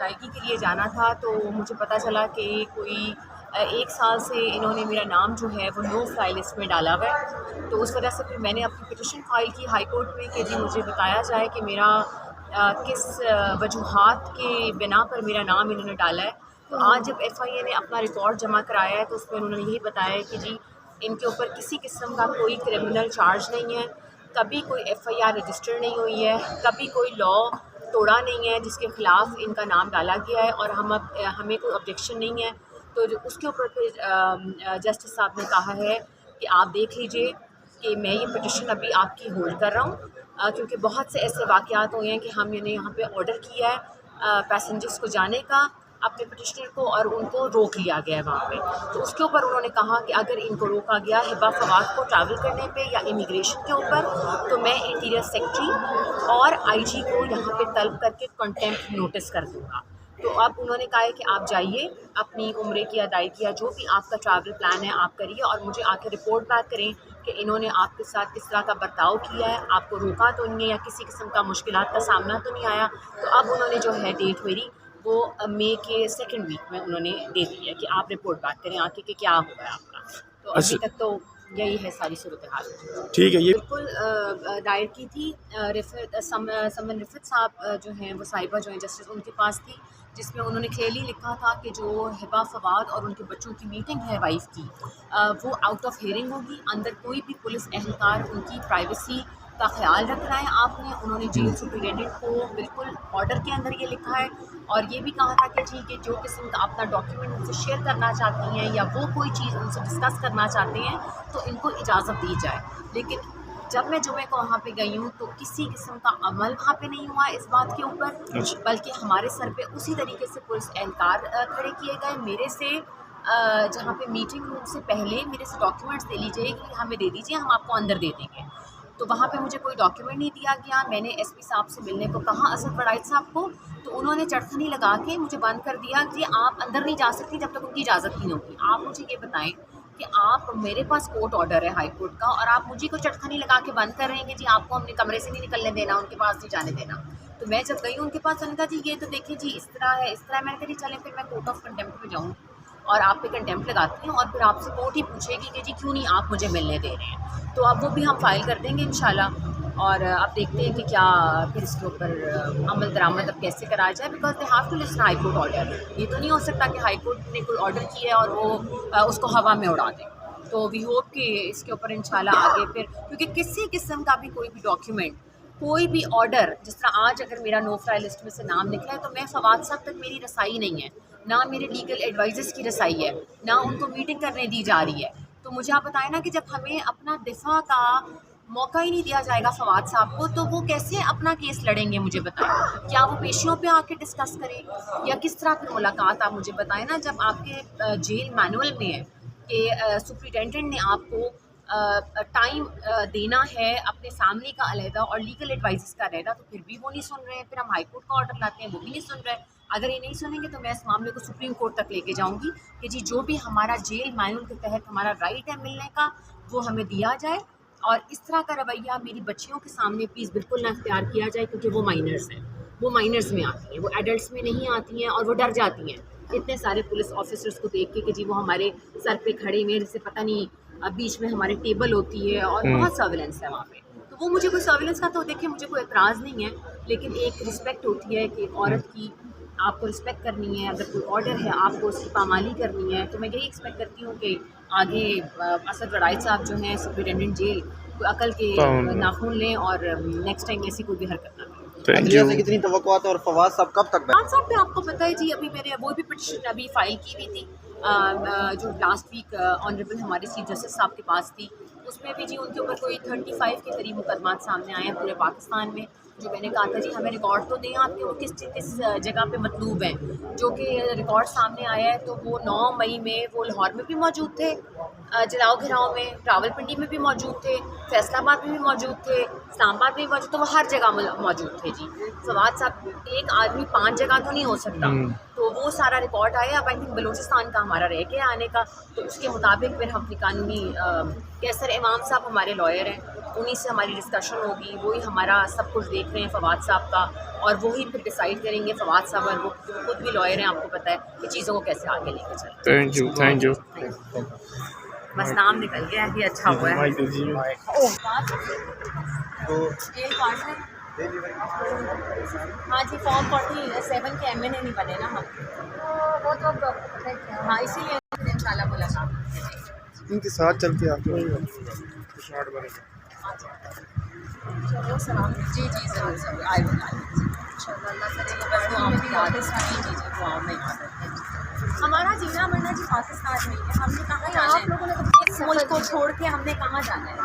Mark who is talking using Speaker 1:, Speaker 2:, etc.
Speaker 1: अदायगी के लिए जाना था, तो मुझे पता चला कि कोई 1 साल से इन्होंने मेरा नाम जो है वो नो फ्लाई लिस्ट में डाला हुआ है। तो उस वजह से फिर मैंने अपनी पिटिशन फ़ाइल की हाई कोर्ट में कि जी मुझे बताया जाए कि मेरा किस वजूहात के बिना पर मेरा नाम इन्होंने डाला है। तो आज जब FIA ने अपना रिकॉर्ड जमा कराया है तो उसमें उन्होंने यही बताया कि जी इनके ऊपर किसी किस्म का कोई क्रिमिनल चार्ज नहीं है, कभी कोई FIR रजिस्टर नहीं हुई है, कभी कोई लॉ तोड़ा नहीं है जिसके ख़िलाफ़ इनका नाम डाला गया है और हमें कोई ऑब्जेक्शन नहीं है। तो जो उसके ऊपर फिर जस्टिस साहब ने कहा है कि आप देख लीजिए कि मैं ये पिटिशन अभी आपकी होल्ड कर रहा हूँ, क्योंकि बहुत से ऐसे वाक़यात हुए हैं कि हमने यहाँ पे ऑर्डर किया है पैसेंजर्स को जाने का अपने पिटिशनर को, और उनको रोक लिया गया है वहाँ पे। तो उसके ऊपर उन्होंने कहा कि अगर इनको रोका गया हिबा फवाद को ट्रैवल करने पे या इमिग्रेशन के ऊपर, तो मैं इंटीरियर सेक्रेटरी और IG को यहाँ पे तलब करके कंटेम्प्ट नोटिस कर दूँगा। तो अब उन्होंने कहा है कि आप जाइए, अपनी उम्रे की अदायगी या जो भी आपका ट्रैवल प्लान है आप करिए और मुझे आके रिपोर्ट बैक करें कि इन्होंने आपके साथ किस तरह का बर्ताव किया है, आपको रोका तो नहीं है या किसी किस्म का मुश्किलात का सामना तो नहीं आया। तो अब उन्होंने जो है डेट मेरी वो मई के 2nd वीक में उन्होंने दे दी है कि आप रिपोर्ट बैक करें आके कि क्या हुआ है आपका। तो अभी तक तो यही है सारी सूरत हाल।
Speaker 2: ठीक है, ये
Speaker 1: बिल्कुल दायर की थी समन रिफत साहब जो हैं वो साहिबा जो हैं जस्टिस उनके पास थी, जिसमें उन्होंने क्लियरली लिखा था कि जो हिबा फवाद और उनके बच्चों की मीटिंग है वाइफ की, वो आउट ऑफ हियरिंग होगी। अंदर कोई भी पुलिस एहलकार उनकी प्राइवेसी का ख्याल रख रहा है आपने। उन्होंने जेल सुप्रिटेंडेंट को बिल्कुल ऑर्डर के अंदर ये लिखा है और ये भी कहा था कि जी कि जो किस्म का अपना डॉक्यूमेंट उनसे शेयर करना चाहती हैं या वो कोई चीज़ उनसे डिस्कस करना चाहते हैं तो इनको इजाज़त दी जाए। लेकिन जब मैं जुमे को वहाँ पे गई हूँ तो किसी किस्म का अमल वहाँ पे नहीं हुआ इस बात के ऊपर, बल्कि हमारे सर पे उसी तरीके से पुलिस एहलकार खड़े किए गए। मेरे से जहाँ पे मीटिंग रूम से पहले मेरे से डॉक्यूमेंट्स ले लीजिए कि हमें दे दीजिए, हम आपको अंदर दे देंगे। तो वहाँ पे मुझे कोई डॉक्यूमेंट नहीं दिया गया। मैंने SP साहब से मिलने को कहा, असद वड़ाइद साहब को, तो उन्होंने चटखनी लगा के मुझे बंद कर दिया कि आप अंदर नहीं जा सकती जब तक उनकी इजाज़त नहीं होगी। आप मुझे ये बताएं कि आप, मेरे पास कोर्ट ऑर्डर है हाई कोर्ट का और आप मुझे को चटखनी लगा के बंद कर रहे हैं कि जी आपको हमने कमरे से नहीं निकलने देना, उनके पास नहीं जाने देना। तो मैं जब गई उनके पास, उन्होंने कहा जी ये तो देखिए जी इस तरह है, इस तरह। मैंने कहा जी चलें फिर मैं कोर्ट ऑफ कंटेम्प्ट में जाऊँ और आप पे कंटेम्प्ट लगाती हैं और फिर आपसे कोर्ट ही पूछेगी कि जी क्यों नहीं आप मुझे मिलने दे रहे हैं। तो अब वो भी हम फाइल कर देंगे इंशाल्लाह, और अब देखते हैं कि क्या फिर इसके ऊपर अमल दरामद अब कैसे कराया जाए, because they have to listen high court order. ये तो नहीं हो सकता कि हाई कोर्ट ने कोई ऑर्डर किया है और वो उसको हवा में उड़ा दें। तो वी होप कि इसके ऊपर इंशाल्लाह आगे फिर, क्योंकि किसी किस्म का भी कोई भी डॉक्यूमेंट, कोई भी ऑर्डर, जिस तरह आज अगर मेरा नो फ्लाई लिस्ट में से नाम निकला है तो मैं फवाद साहब तक मेरी रसाई नहीं है, ना मेरे लीगल एडवाइजर्स की रसाई है, ना उनको मीटिंग करने दी जा रही है। तो मुझे आप बताएं ना कि जब हमें अपना दिफा का मौका ही नहीं दिया जाएगा फवाद साहब को, तो वो कैसे अपना केस लड़ेंगे? मुझे बताएं, क्या वो पेशियों पे आके डिस्कस करें या किस तरह की मुलाकात? आप मुझे बताएं ना। जब आपके जेल मैनुअल में है कि सुप्रिटेंडेंट ने आपको टाइम देना है अपने फैमिली का अलहदा और लीगल एडवाइस का अलहदा, तो फिर भी वो नहीं सुन रहे हैं। फिर हम हाई कोर्ट का ऑर्डर लाते हैं, वो भी नहीं सुन रहे। अगर ये नहीं सुनेंगे तो मैं इस मामले को सुप्रीम कोर्ट तक लेके जाऊंगी कि जी जो भी हमारा जेल मैनुअल के तहत हमारा राइट है मिलने का, वो हमें दिया जाए। और इस तरह का रवैया मेरी बच्चियों के सामने प्लीज़ बिल्कुल ना इख्तियार किया जाए, क्योंकि वो माइनर्स हैं, वो माइनर्स में आती हैं, वो एडल्ट्स में नहीं आती हैं और वो डर जाती हैं इतने सारे पुलिस ऑफिसर्स को देख के कि जी वो हमारे सर पे खड़े हुए, जैसे पता नहीं बीच में हमारे टेबल होती है और बहुत सर्विलेंस है वहाँ पे। तो वो मुझे कोई सर्विलेंस का तो देखिए मुझे कोई एतराज़ नहीं है, लेकिन एक रिस्पेक्ट होती है कि एक औरत की आपको रिस्पेक्ट करनी है। अगर कोई ऑर्डर है आपको उसकी पामाली करनी है, तो मैं यही एक्सपेक्ट करती हूँ कि आगे असद वड़ाइद साहब जो हैं सुप्रिटेंडेंट जेल, कोई अकल के नाखून लें और नेक्स्ट टाइम ऐसी कोई भी हरकत ना करें।
Speaker 2: अदलिया
Speaker 3: से कितनी तवक्कुआत है और फवाद साहब कब तक?
Speaker 1: फवाद साहब पे आपको पता है जी, अभी मैंने वो भी पिटिशन अभी फाइल की हुई थी जो लास्ट वीक ऑनरेबल हमारे चीफ जस्टिस साहब के पास थी। उसमें भी जी उनके ऊपर कोई 35 के करीब मुकदमात सामने आए हैं पूरे पाकिस्तान में। जो मैंने कहा था जी हमें रिकॉर्ड तो दें आपके, वो किस जगह पे मतलूब हैं। जो कि रिकॉर्ड सामने आया है तो वो 9 मई में वो लाहौर में भी मौजूद थे, जलाओ घिराव में, रावलपिंडी में भी मौजूद थे, फैसलाबाद में भी मौजूद थे, इस्लामाबाद में भी मौजूद, तो वो हर जगह मौजूद थे जी। फवाद साहब, एक आदमी 5 जगह तो नहीं हो सकता। तो वो सारा रिकॉर्ड आया। अब आई थिंक बलूचिस्तान का हमारा रह गया आने का, तो उसके मुताबिक फिर हम अपनी कानूनी कैसर इमाम साहब हमारे लॉयर हैं, उन्हीं से हमारी डिस्कशन होगी, वही हमारा सब कुछ देख रहे हैं फवाद साहब का, और वही फिर डिसाइड करेंगे फवाद साहब, और वो खुद भी लॉयर हैं, आपको पता है कि चीज़ों को कैसे आगे लेके चलें।
Speaker 2: थैंक यू
Speaker 1: बस नाम निकल गया है, अच्छा हुआ है। जेल कार्ड है। हाँ जी, फॉर्म 47 के MNA नहीं बने ना हम, वो तो हाँ इसीलिए ताला बोला था।
Speaker 2: इनके साथ चल के आते हैं।
Speaker 1: चलो सलाम जी ज़रूर ज़रूर आए हमारा जीना मरना जी पाकिस्तान में है, हमने कहाँ जाना है? इस मुल्क को छोड़ के हमने कहाँ जाना है?